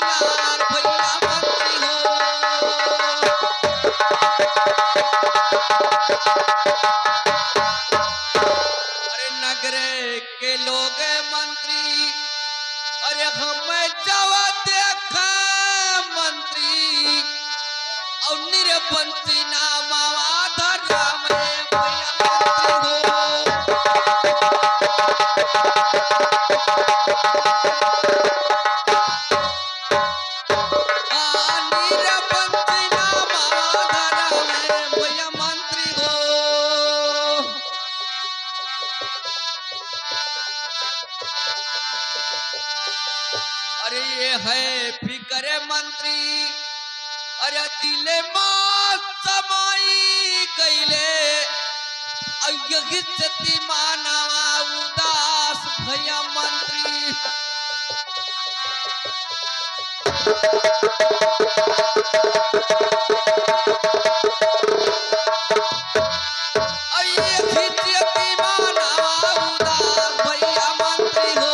तैयार भैया मंत्री हो। अरे नगरे के लोग मंत्री, अरे हम जब देखा मंत्री और निरबंसी नामा धरा में भैया मंत्री हो। निरबंसी नामा धरा में भैया मंत्री हो। अरे ये है फिक्र मंत्री, अरे दिल मां समाई गईले यही स्थिति मानवा उदास भैया मंत्री। यही स्थिति मानवा उदास भैया मंत्री हो।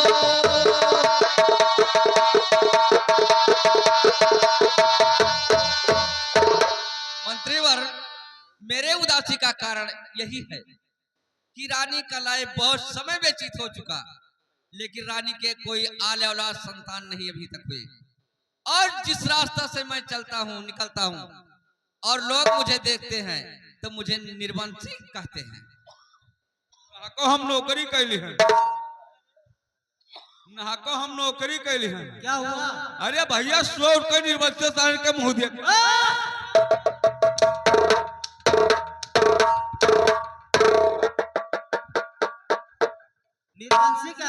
मंत्रीवर, मेरे उदासी का कारण यही है कि रानी का लाए बहुत समय व्यतीत हो चुका, लेकिन रानी के कोई आले औलाद संतान नहीं अभी तक हुए। और जिस रास्ता से मैं चलता हूँ निकलता हूँ और लोग मुझे देखते हैं तो मुझे निर्वंशी कहते हैं। को हम नौकरी कैली है, को हम नौकरी कैली है। क्या हुआ? अरे भैया 100 रुपये निर्वंशी सारे के मुंह दिया। निर्वंशी का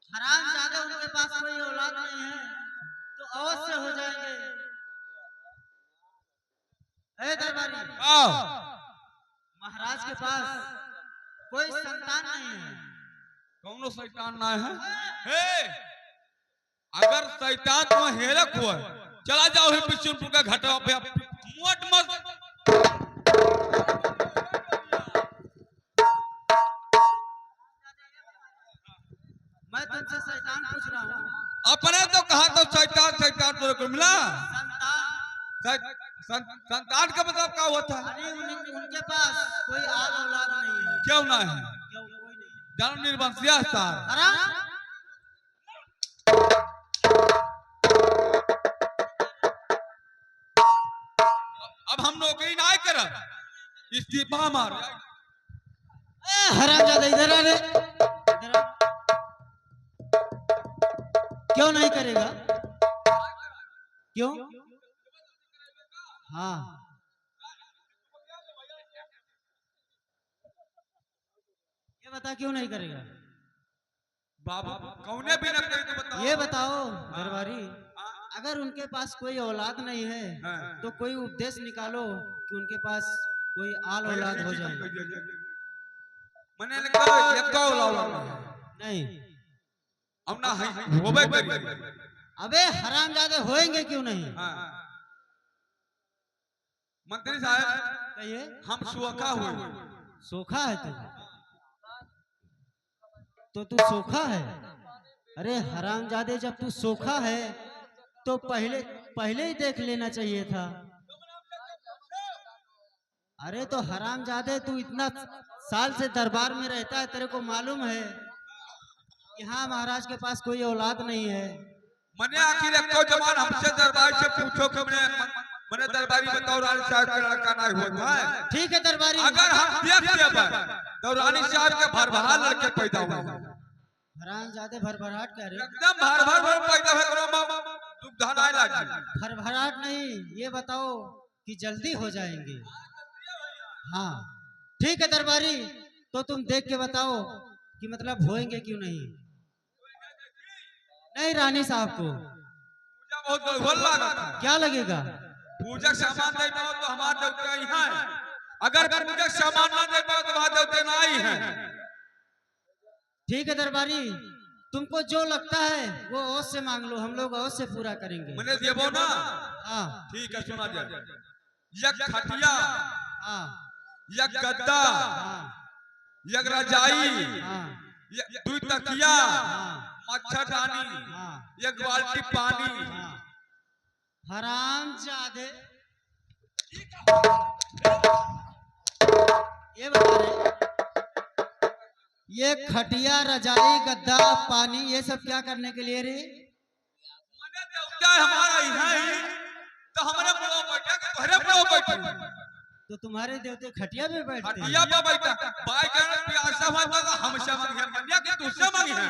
हराम ज्यादा, उनके पास कोई औलाद नहीं है तो अवश्य हो जाएंगे। ए दरबारी, महाराज के पास कोई संतान नहीं है। कौनो शैतान ना है? हे, अगर शैतान तो हेरक हुआ चला जाओ ही बिशुनपुर का घाटा पे मोट मत। मैं तुमसे शैतान पूछ रहा हूँ। अपने तो कहा तो शैतान शैतान तो मिला। संतान संतान का मतलब क्या होता है? अरे उनके पास कोई आल औलाद नहीं है। क्यों ना है? क्यों? कोई नहीं। जन्म निर्वंशीय सार। हराम। अब हम नौकरी ना करब, इस्तीफा मार। हराम ज्यादा इधर आ रे, इधर आ। क्यों नहीं करेगा? क्यों? हाँ, ये बता क्यों नहीं करेगा? बाबू कौने भी न करे तो बताओ। ये बताओ दरबारी, अगर उनके पास कोई औलाद नहीं है तो कोई उपदेश निकालो कि उनके पास कोई आल औलाद हो जाए। मने लगा एक औलाद नहीं, हम ना है होबे करी। अबे हरामजादे होएंगे क्यों नहीं? मंत्री साहब कहिए। हम सोखा हुए। सोखा है तू सोखा है? अरे हरामजादे, जब तू सोखा है तो पहले ही देख लेना चाहिए था। अरे तो हरामजादे, तू इतना साल से दरबार में रहता है, तेरे को मालूम है यहाँ महाराज के पास कोई औलाद नहीं है। मने आखिर एको जमान हमसे दरबार से पूछो कि मने दरबारी बताओ रानी साहब का लड़का नहीं होता है। ठीक है दरबारी, अगर हम देख तो रानी साहब के भरभरा लड़के पैदा हुए। हरामजादे भरभराट कह रहे? एकदम भर पैदा हुए, दुग्धा नहीं लागी। भरभराट नहीं, ये बताओ कि जल्दी हो जाएंगे। हाँ ठीक है दरबारी, तो तुम देख के बताओ कि मतलब होएंगे क्यों नहीं। नहीं, रानी साहब को बहुत गोल लगा। क्या लगेगा? पूजा सामान देता हो तो हमारे देवते ही हैं, अगर पूजा सामान ना देता हो तो हमारे देवते नहीं हैं। ठीक है दरबारी, तुमको जो लगता है वो औस से मांग लो, हम लोग औस से पूरा करेंगे। मैंने देवो ना। हाँ ठीक है, सुना जाए। यक खटिया, हाँ यक गद्दा, हाँ यक रजाई, हाँ दुई तकिया, मच्छरदानी, हाँ एक बाल्टी पानी। हाँ। हरामजादे, ये बता रहे, ये खटिया रजाई गद्दा पानी ये सब क्या करने के लिए रे? मने देवता हमारा यहाँ ही तो हमारे बड़ो बैठे के तोहरे बड़ो बैठे। तो तुम्हारे देवते खटिया पे बैठते हैं? खटिया पे बैठा बाई कहना प्यासा हुआ तो हमसे मांगी है कन्या के तुझसे मांगी है।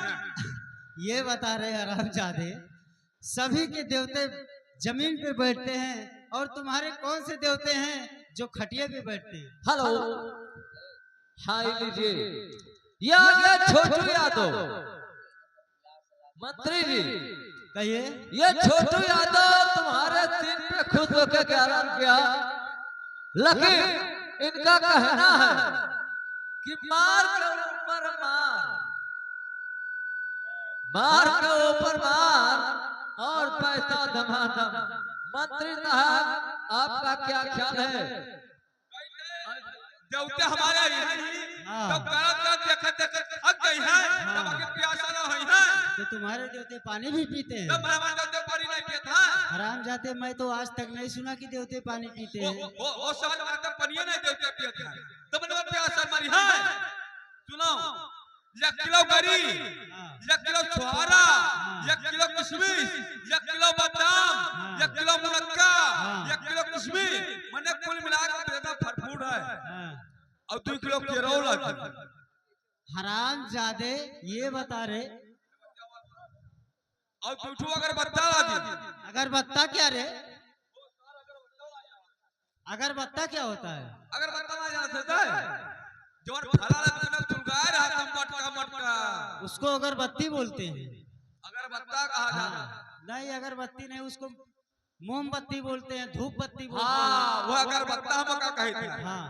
ये बता रहे हरामजादे, सभी के देवते जमीन पे बैठते हैं और तुम्हारे कौन से देवते हैं जो खटिया पे बैठते हैं? हेलो, हाय लीजिए, ये आ गया छोटू यादव। मंत्री जी, कहिए। ये छोटू यादव तुम्हारे सिर पे खुद होकर के आराम किया, लेकिन इनका कहना है कि मार के ऊपर मार, मार के ऊपर मार और पैसा धमाधम। मंत्री साहब, आपका क्या ख्याल है? देवते हमारे यहाँ ही हाँ। तो करत देखत देखत थक गई है तब आगे प्यासा ना होई है। तो तुम्हारे देवते पानी भी पीते हैं? तब हमारे देवते पानी नहीं पीता है। हरामजादे, मैं तो आज तक नहीं सुना कि देवते पानी पीते हैं। वो साल मारते पनिया नहीं देवते पीते हैं। तब ना प्यासा मरी है। सुनो, 1 किलो गरी, 1 किलो छुहारा, 1 किलो किशमिश, 1 किलो बादाम, 1 किलो मुनक्का, 1 किलो किशमिश, मने कुल मिलाकर बेटा फटफूट है। हाँ। और 2 किलो केरोल है। हरामजादे, ये बता रहे, और पीठू अगर बत्ता ला दी। अगरबत्ता क्या रे? अगरबत्ता क्या होता है? अगर बत्ता ना जाना सकता है जोर फला लगा ना चुलगाए रहा था मटका मटका, उसको अगरबत्ती बोलते हैं। अगर बत्ता कहा जाता नहीं, अगरबत्ती नहीं, उसको मोमबत्ती बोलते हैं, धूप बत्ती बोलते हाँ हैं। वो अगर बत्ता हम का कहे थे। हाँ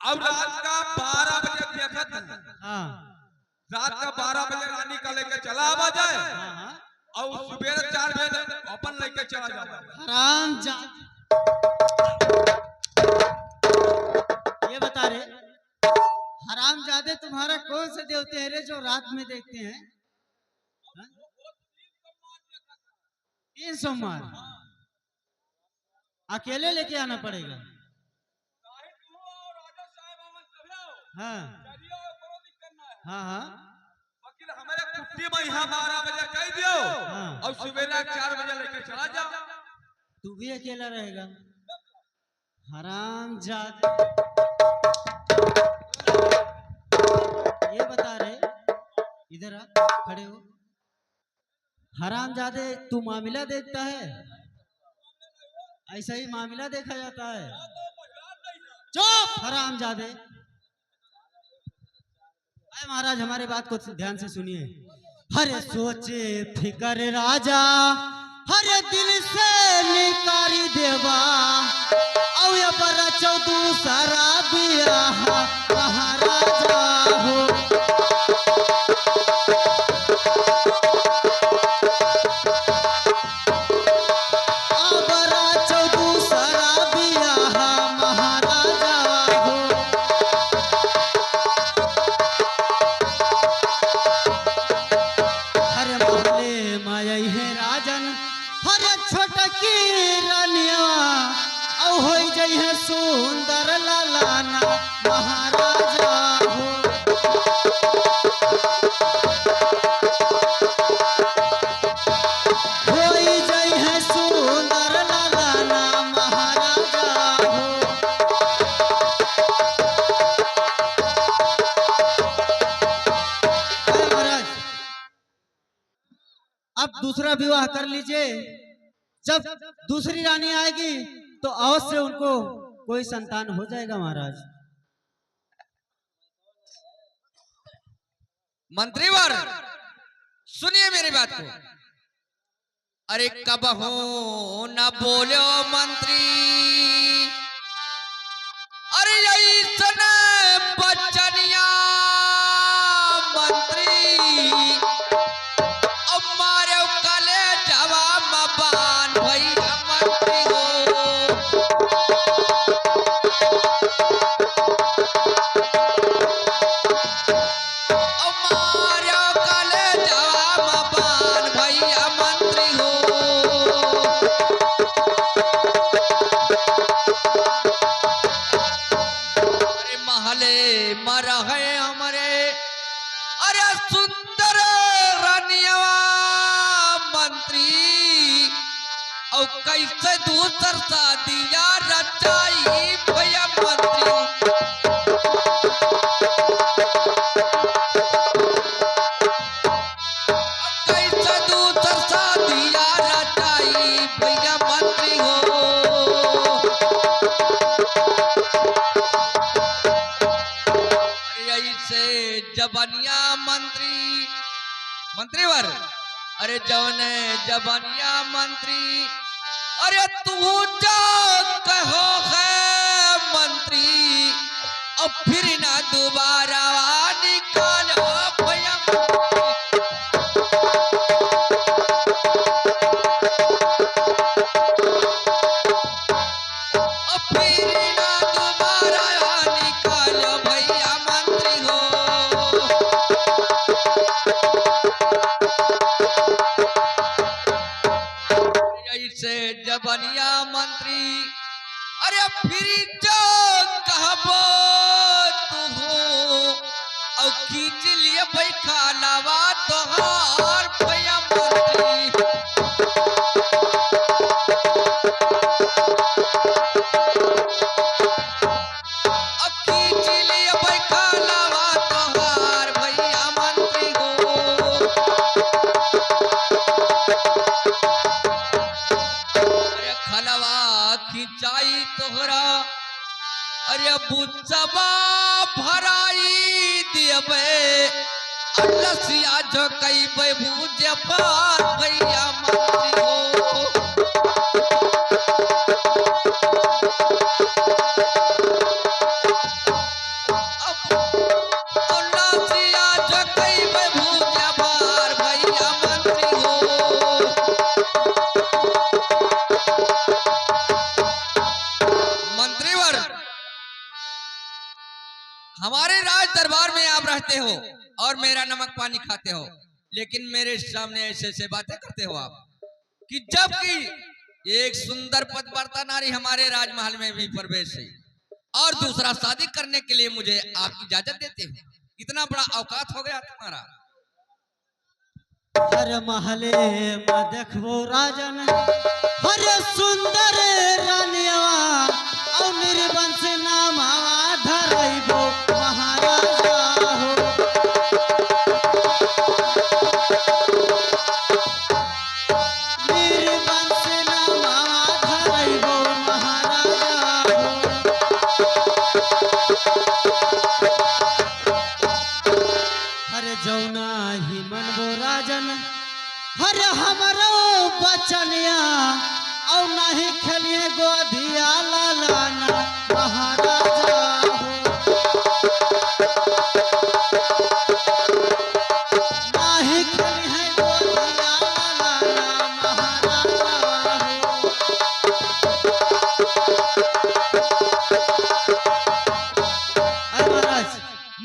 अब रात का 12 बजे देखा था, हाँ रात का 12 बजे रानी का लेके चला आवा जाए हाँ हाँ। और सुबह 4 बजे अपन लेके चला जाए। हरामजादे, ये बता रहे, हरामजादे तुम्हारा कौन से देवते हैं रे जो रात में देखते हैं? हाँ? 3 सोमवार अकेले लेके आना पड़ेगा। हाँ हाँ हाँ वकील हमारे कुट्टी में यहाँ 12 बजे कह दियो हाँ। और सुबह 4 बजे लेके चला जाओ। तू भी अकेला रहेगा? हरामजादे, ये बता रहे, इधर आ, खड़े हो। हरामजादे, तू मामला देखता है? ऐसा ही मामला देखा जाता है? चुप हरामजादे। अरे महाराज, हमारे बात को ध्यान से सुनिए। हरे सोचे फिकर राजा, हरे दिल से निकारी देवा, औ ये बरा चौदू सारा बियाह महाराजा हो। बरा चौदू सारा बियाह महाराजा हो। हरे मोहल्ले माई है राजन, हरे छोटकी रानिया, औ होई जई है सुंदर लालाना महाराजा हो। होई जई है सुंदर लालाना महाराजा हो। अरे महाराज, अब दूसरा विवाह कर लीजिए। जब दूसरी रानी आएगी तो अवश्य उनको कोई संतान हो जाएगा महाराज। मंत्रीवर, सुनिए मेरी बात को। अरे कब हो न बोलो मंत्री, अरे यही सुने बचनिया मंत्री, अब मारे कले जवाब बान भैया मंत्री हो। अब मारे कले जवाब मंत्री और कैसे दूसर शादिया रचाई भैया मंत्री। कैसे दूसर शादिया रचाई भैया मंत्री हो। ऐसे जबनिया मंत्रीवर अरे जौने जबनिया मंत्री अरे तू जो कहो है मंत्री अब फिर ना दोबारा निकालो भैया मंत्री। अब फिर ना दोबारा निकालो भैया मंत्री हो। ऐसे जबनिया मंत्री अरे फिर जो कहबो तू हो और खींच लिए भाई खालावा तोहार भैया मंत्री। अब खींच लिए भाई खालावा तोहार भैया मंत्री हो। खलवा खिंचाई तोहरा अरे बुचबा भराई दियबे लसिया जो कई भूज पार भैया मंत्री हो। अब लसिया जो कई भूज पार भैया मंत्री हो। मंत्रीवर हमारे राज दरबार में आप रहते हो और मेरा नमक पानी खाते हो, लेकिन मेरे सामने ऐसे ऐसे बातें करते हो आप कि जबकि एक सुंदर पतिव्रता नारी हमारे राजमहल में भी प्रवेश है और दूसरा शादी करने के लिए मुझे आप इजाजत देते हो। इतना बड़ा औकात हो गया तुम्हारा। हर महले में देखबो राजन हर सुंदर रानियावा और निर्वंश नामा धरइबो महाराजा हो। निर्वंश नामा धरइबो महाराजा हो। हर जौना ही मनबो राजन हर हमरो बचनिया और नहीं खेलिए गोधिया लालाना महाराजा हो। नहीं खेलिए गोधिया लालाना महाराजा हो। अरे महाराज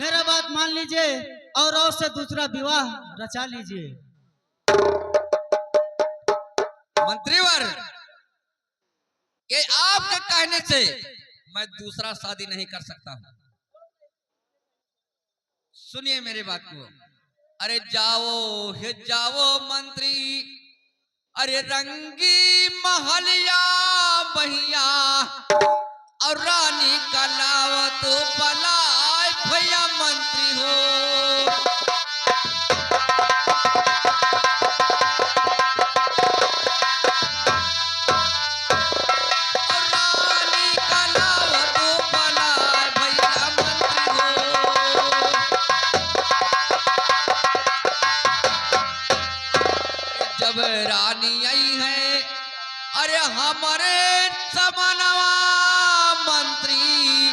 मेरा बात मान लीजिए और से दूसरा विवाह रचा लीजिए। मंत्रीवर ये आपके कहने से मैं दूसरा शादी नहीं कर सकता हूं। सुनिए मेरी बात को। अरे जाओ हे जाओ मंत्री अरे रंगी महलिया बहिया और रानी का नाव तो बलाय भैया मंत्री हो। जब रानी आई है अरे हमारे समनवा मंत्री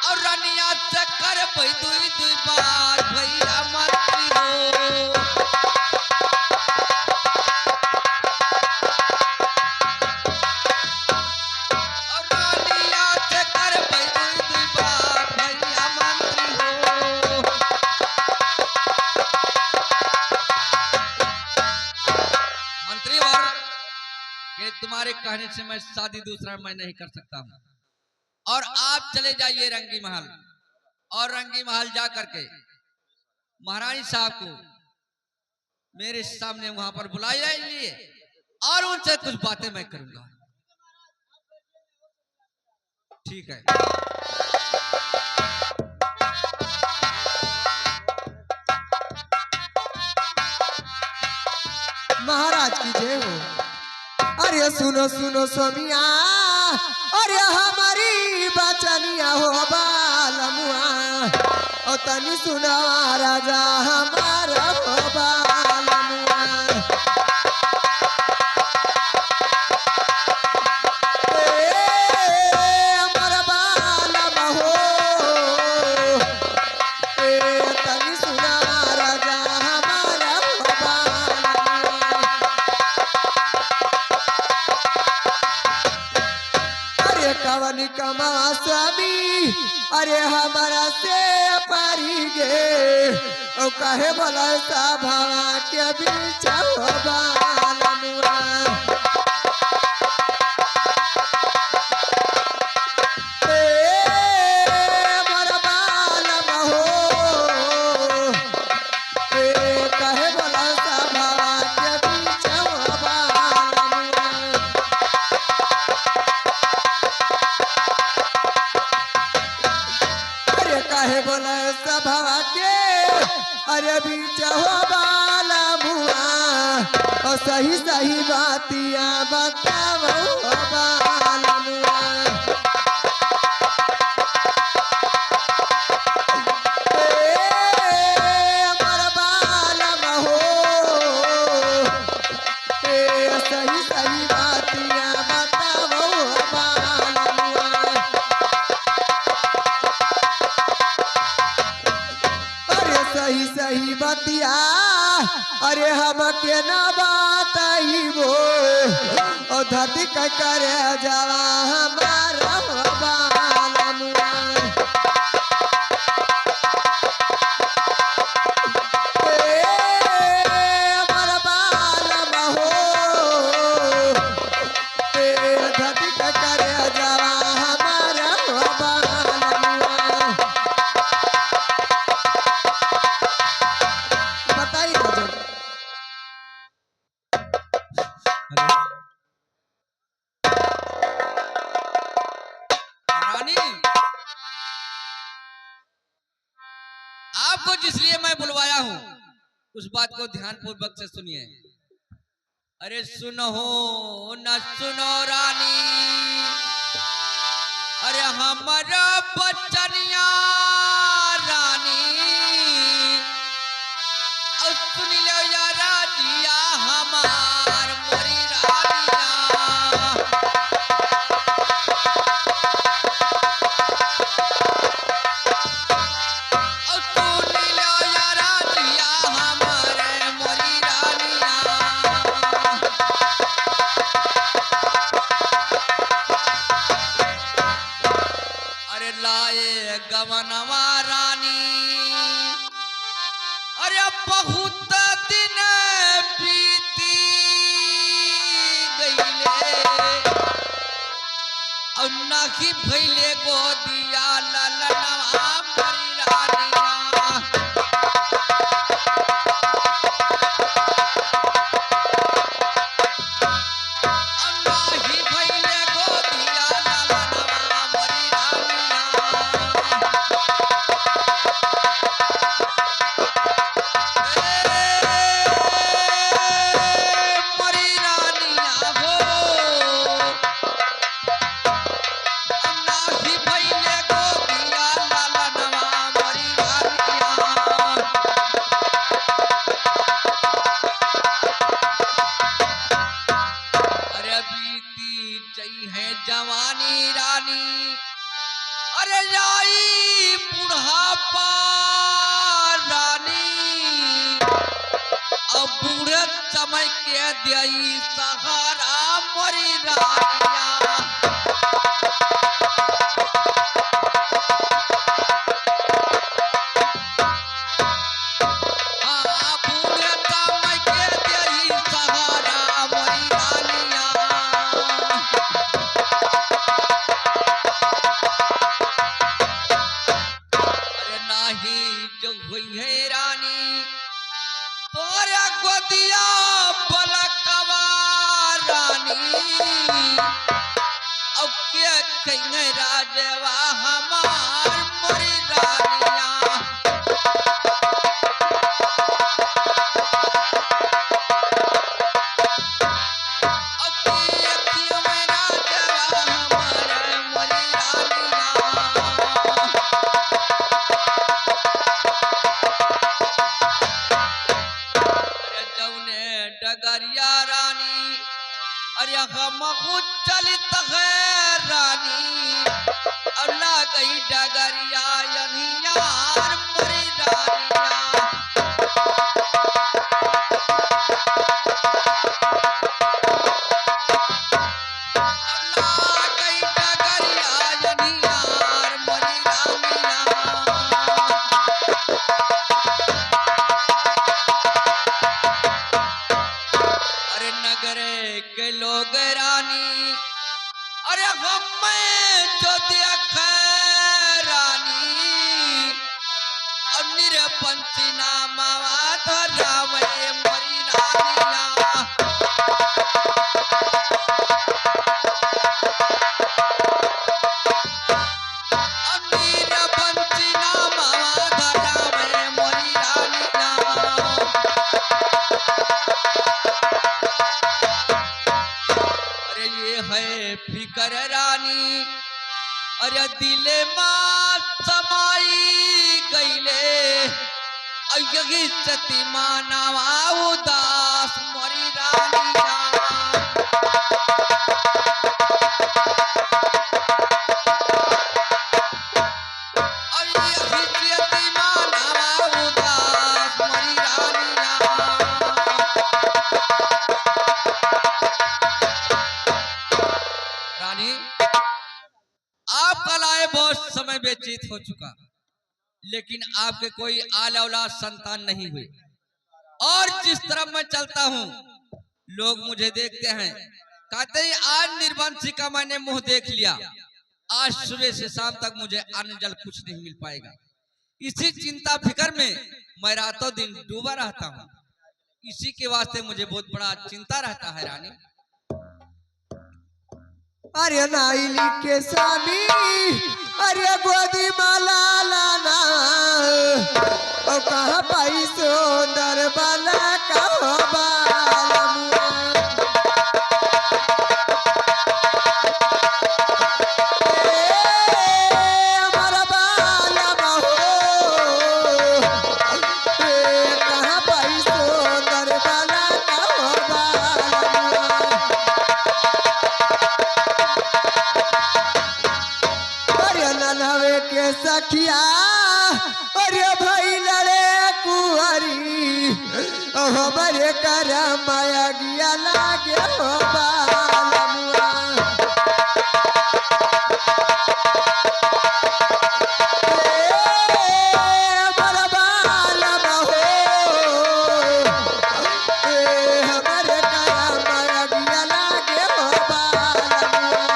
और रनिया से कर दुई दुई बार भैया मंत्री हो। और रनिया से कर दुई दुई बार भैया मंत्री हो। मंत्रीवर कि तुम्हारे कहने से मैं शादी दूसरा मैं नहीं कर सकता हूं और आप चले जाइए रंगी महल और रंगी महल जा करके महारानी साहब को मेरे सामने वहां पर बुलाए जाइए और उनसे कुछ बातें मैं करूंगा। ठीक है। महाराज की जय हो। अरे सुनो सुनो सोमिया, अरे हमारी बचनिया हो बालमुआ, और तनी सुना राजा हमारा हो बालमुआ। हमारा बालमा हो, तनी सुना राजा हमारा हो बालमुआ। अरे कवनी कमा स्वामी, अरे हमारा से पारी गे, ओ कहे बोला सभा के बीच हो बालमुआ। हमारा बालमा हो, कहे बोला सभा के बीच हो बालमुआ। अरे काहे बोला सभा के, अरे बीच हो बाला मुआ, और सही सही बातिया बताओ हो बाला मुआ। हमारा बालमा हो, सही सही बातिया बताओ हो बाला मुआ। अरे सही सही बतिया, अरे हम के न बताइबो, और धरती का करे जावा हमारा बालमुआ। हमारा बालमा हो, धरती का करे जावा हमारा बालमुआ। बताइए हुजूर। रानी, आपको जिसलिए मैं बुलवाया हूं उस बात को ध्यान पूर्वक से सुनिए। अरे सुनो न सुनो रानी, अरे हमारा बचनिया रानी, और सुन लो या राजिया हमार मोरी रानिया। और सुन लो या राजिया हमारे मोरी रानिया। अरे लाए गवनवा रानी, अरे बहुत दिन बीती गईले, और नाही भइले गोदिया ललनवा मरी रानिया। और नाही भइले गोदिया ललनवा मरी रानिया। मरी रानिया हो, नाही भइले गोदिया ललनवा मरी रानिया। अरे बीती जई है जवानी रानी, अरे जाई बुढ़ापा रानी, अब बूढ़े समय के दियाई सहारा मरी रानिया। हाँ, बूढ़े समय के दियाई सहारा मरी रानिया। अरे नाही जो हुई है रानी, तोरे गोद रानी अब क्या कहेंगे राजवा हमार मोरी रानिया अब क्या कहेंगे राजवा हमार मोरी रानिया अरे जौने डगरिया रानी अरे हम खुद चलित है रानी अल्लाह गई डगरिया यनियार मोरी रानिया अल्लाह गई डगरिया यनियार मोरी रानिया अरे नगरे के लोग रानी अरे हम में जो देख रानी और निरपंची नामा धरा में मोरी रानिया और निरपंची नामा धरा में मोरी रानिया अरे ये है फिकर रानी अरे दिले माँ समाई गईले यही सती मानवा उदास मोरी रानिया अरे यही सती मानवा उदास मोरी रानिया रानी आपका लाए बहुत समय व्यतीत हो चुका लेकिन आपके कोई आल औलाद संतान नहीं हुए और जिस तरफ मैं चलता हूँ लोग मुझे देखते हैं कहते हैं आज निर्वंशी का मैंने मुंह देख लिया आज सुबह से शाम तक मुझे अन्न जल कुछ नहीं मिल पाएगा इसी चिंता फिकर में मैं रातों दिन डूबा रहता हूँ इसी के वास्ते मुझे बहुत बड़ा चिंता रहता है रानी अरे नाइली के स्वामी अरे गोदी माला लाना ओ कहाँ पाई सुंदर बाला कहो बाला हमारा बाला बहो कहाँ पाई सुंदर बाला कहो बाला अरे नन्हवे के सखिया अरे भाई लड़े कुहरी हमारे कर माया गिया लागे हो बालमुआ हमारा बालम हो हमारे कर माया गिया लागे हो बालमुआ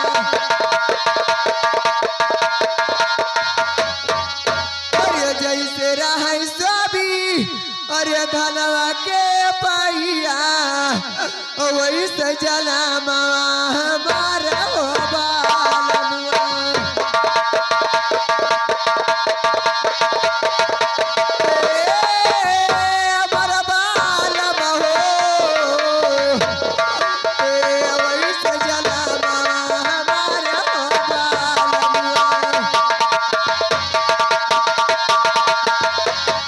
अरे जैसे रहे सभी अरे धनवा के पहिया वैसे जना मामा हमारा हो बालमुआ हमारा बालम हो वैसे जना मामा हमारा हो बालमुआ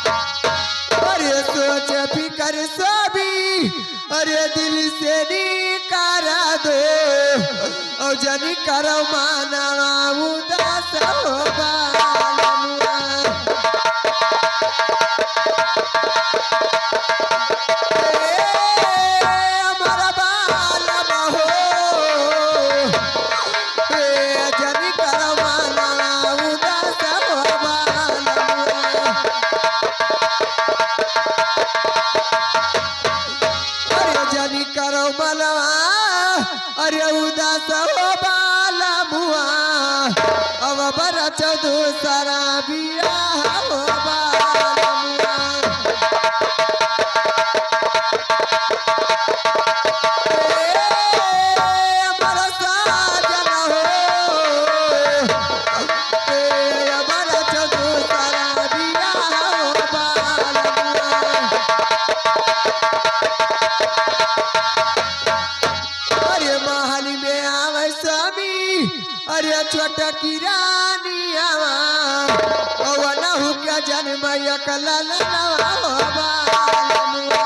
अरे सोच फिकर सभी अरे दिल से निकारा दो और जनी करो मानवा उदास हो बालमुआ हमारा बालम हो जनी करो मानवा उदास हो बालमुआ अरे जनी करो मनवा अरे उदास हो बाला मुआ अब बरा चौदू सारा बिया हो बाला मुआ अरे छोट की रानिया नहु के जन्म एकला नवा हो बालमुआ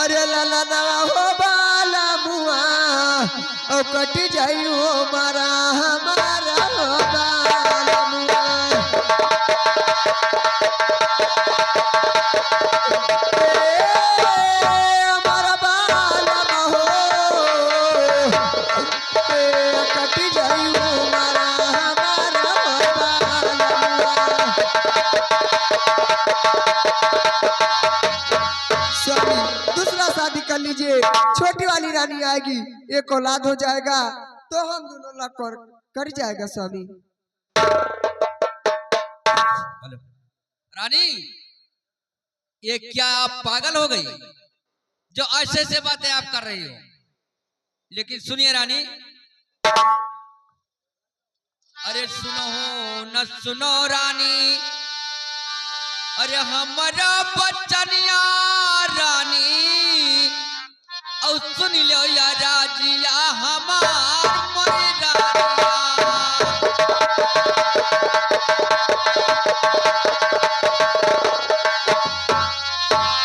अरे लाला नवा हो बाला मुआ ओ कट जाई हो मारा हमारा हो बाला मुआ हमारा बाला हो कट जाई हो मारा हमारा हो बाला स्वामी दूसरा शादी कर लीजिए, छोटी वाली रानी आएगी, एक औलाद हो जाएगा तो हम दोनों ला कर जाएगा स्वामी। रानी ये क्या आप पागल हो गई जो ऐसे ऐसे बातें आप कर रही हो? लेकिन सुनिए रानी, अरे सुनो न सुनो रानी, अरे हमारा बचनिया रानी और सुन लो या राजिया हमार मोरी रानिया।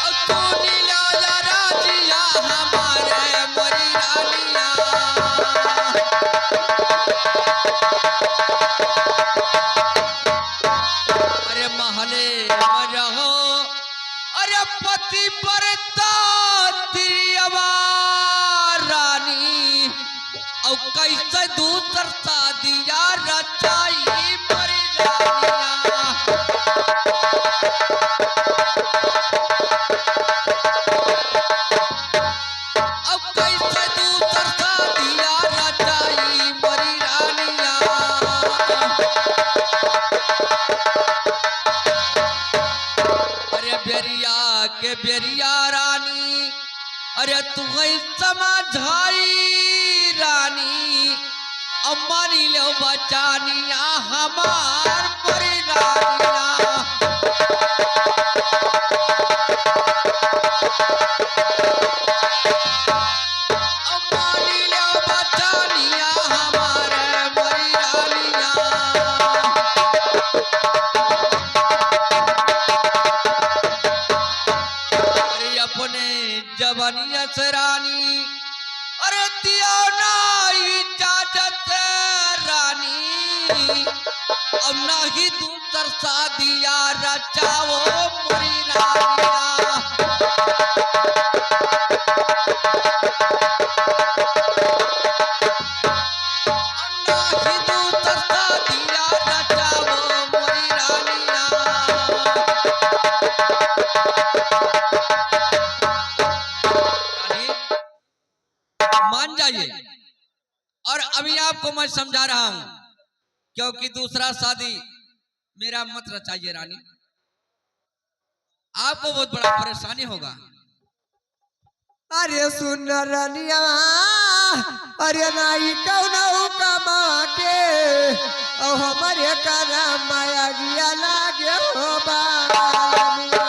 और सुन लो या राजिया हमारे मोरी रानिया। अरे महले में रहो, अरे पति परता रानी और कैसे दूसर शादिया रचाई मरी रानिया। अब कैसे दूसर शादिया रचाई मरी रानिया। अरे बेरिया के बेरिया रानी, अरे तुम्हें समझाई रानी, अम्मानी लो बचानिया हमार परी रानिया। अम्मानी लो बचानिया हमारे परी रानिया। अरे अपने जवानिया से रानी, अरे दियो ना इजाजत रानी, अब ना ही दूसर शादिया रचाओ मोरी रानिया। अब ना ही दूसर शादिया रचाओ मोरी रानिया। मान जाइए, और अभी आपको मैं समझा रहा हूं, क्योंकि दूसरा शादी मेरा मत रचाइए रानी, आपको बहुत बड़ा परेशानी होगा। अरे सुन रानिया, अरे नाई कौन कमा के ओ हमारे करा माया गिया लागे हो बालमुआ।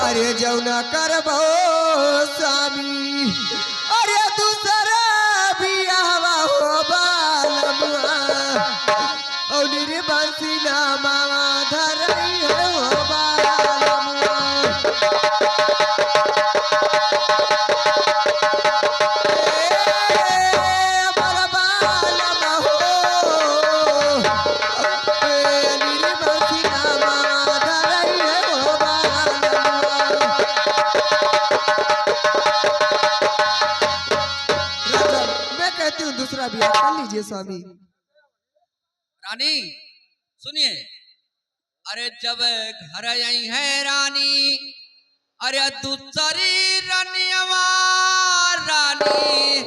अरे जौना करबो स्वामी, अरे दूसरा बियाहवा हो बालमुआ और रे बंसी ना मावा धरई हो बालमुआ। हमारा बालमा हो रे बंसी ना मावा धरई हो बालमुआ। मैं कहती हूँ दूसरा ब्याह कर लीजिए स्वामी। रानी सुनिए, अरे जब घर आई है रानी, अरे दूसरी रनियवा रानी,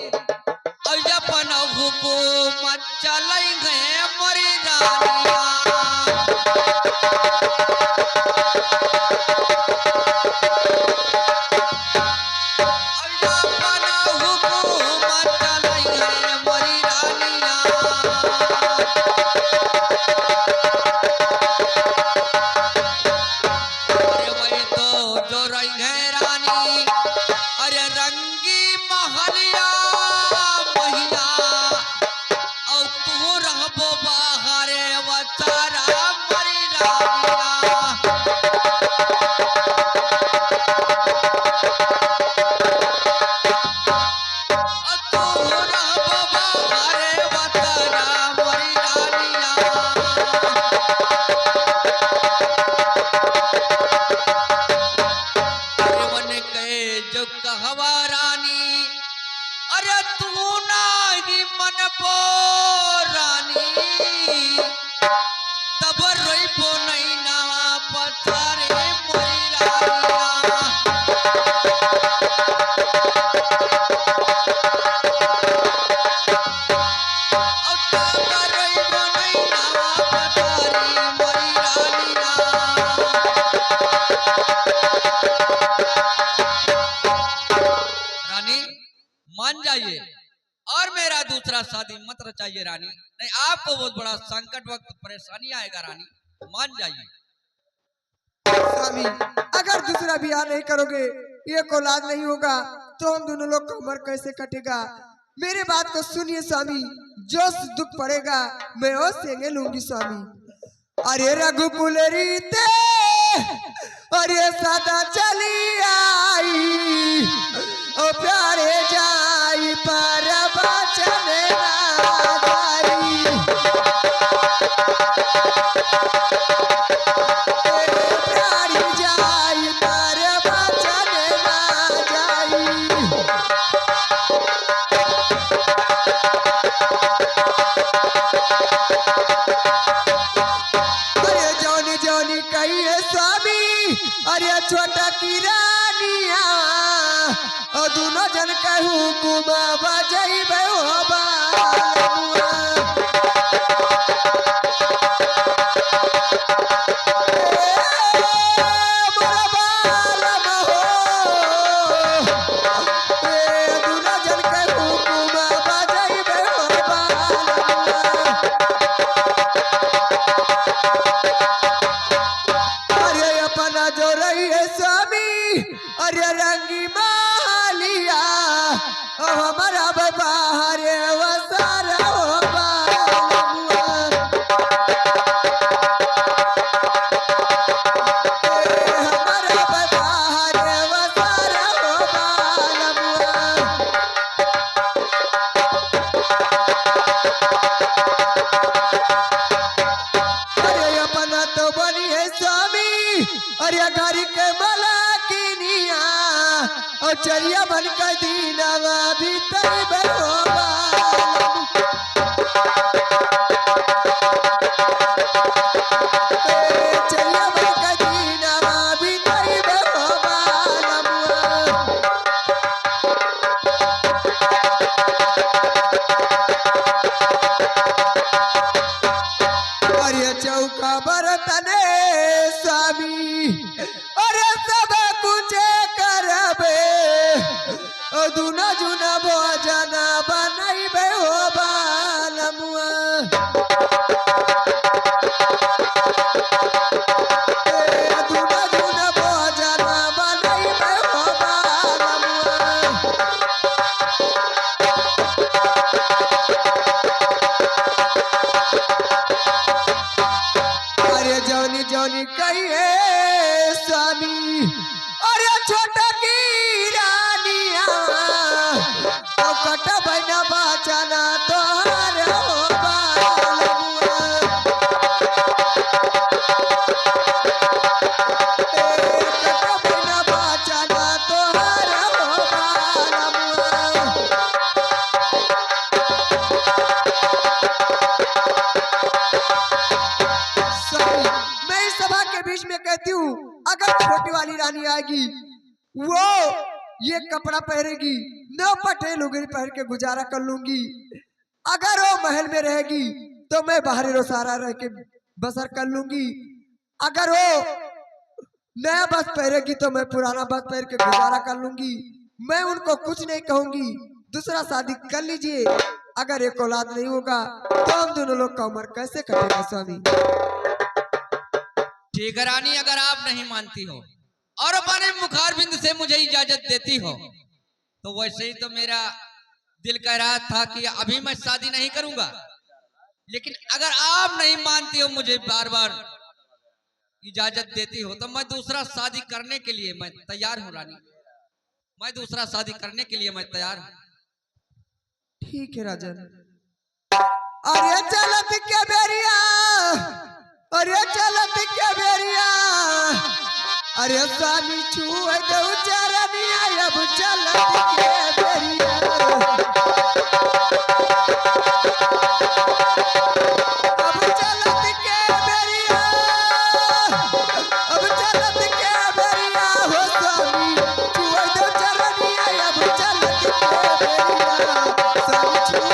और अपन हुकूमत चलाई गए मोरी रानिया। मान जाइए और मेरा दूसरा शादी मत रचाइए रानी, नहीं आपको बहुत बड़ा संकट वक्त परेशानी आएगा रानी, मान जाइए। स्वामी अगर दूसरा ब्याह नहीं करोगे, एक औलाद नहीं होगा तो हम दोनों लोग का उम्र कैसे कटेगा? मेरे बात को सुनिए स्वामी, जो दुख पड़ेगा मैं वो सेंगे लूंगी स्वामी। अरे रघुकुल रीते अरे सदा चली आई, ओ प्यारे जाई पर बचन ना जाई। प्यारी जाई पर बचन ना जाई। अरे जौनी जौनी कहिए स्वामी, अरे छोटा की रानिया, और दोनों जन कहूँ कुमा बजैबे हो बालमुआ। मोरा बालम हो, दोनों जन कहूँ कुमा बजैबे हो बालमुआ। अरे अपना जो रही है स्वामी, अरे रंगी मालिया, ओ हमारा बाहर वसारा हो बालमुआ। हमारा बाहर वसारा हो बालमुआ। अरे अपना तो बनी है स्वामी, अरे घर के मलाकिनिया, और चरिया बन का दीनावा भीतर हो बालम। चरिया बन का दीनावा भीतर हो बालमुआ। अरे चौका बरतने स्वामी, अरे सब कुछ करबे, दुना जुना भोजन बनैबे हो बालमुआ। दुना जुना भोजन बनैबे हो बालमुआ। अरे जौनी जौनी कहिए स्वामी, अरे छोटा की रानिया, तो कटब न बचना तोहर हो बालमुआ। कहती हूँ अगर छोटी वाली रानी आएगी वो ये कपड़ा पहनेगी, न पटे लुगड़ी पहन के गुजारा कर लूंगी। अगर वो महल में रहेगी तो मैं बाहरी रोसारा रह के बसर कर लूंगी। अगर वो नया बस पहनेगी तो मैं पुराना बस पहन के गुजारा कर लूंगी। मैं उनको कुछ नहीं कहूंगी, दूसरा शादी कर लीजिए। अगर एक औलाद नहीं होगा तो हम दोनों लोग का उम्र कैसे कटेगा स्वामी? ठीक है रानी, अगर आप नहीं मानती हो और अपने मुखारबिंद से मुझे इजाजत देती हो तो वैसे ही तो मेरा दिल कह रहा था कि अभी मैं शादी नहीं करूंगा, लेकिन अगर आप नहीं मानती हो, मुझे बार बार इजाजत देती हो तो मैं दूसरा शादी करने के लिए मैं तैयार हूँ रानी। मैं दूसरा शादी करने के लिए मैं तैयार हूँ। ठीक है राजन। अरे चलत के बेरिया, अरे चलत के बेरिया, अरे स्वामी छुए दो चरनिया अब चलत के बेरिया।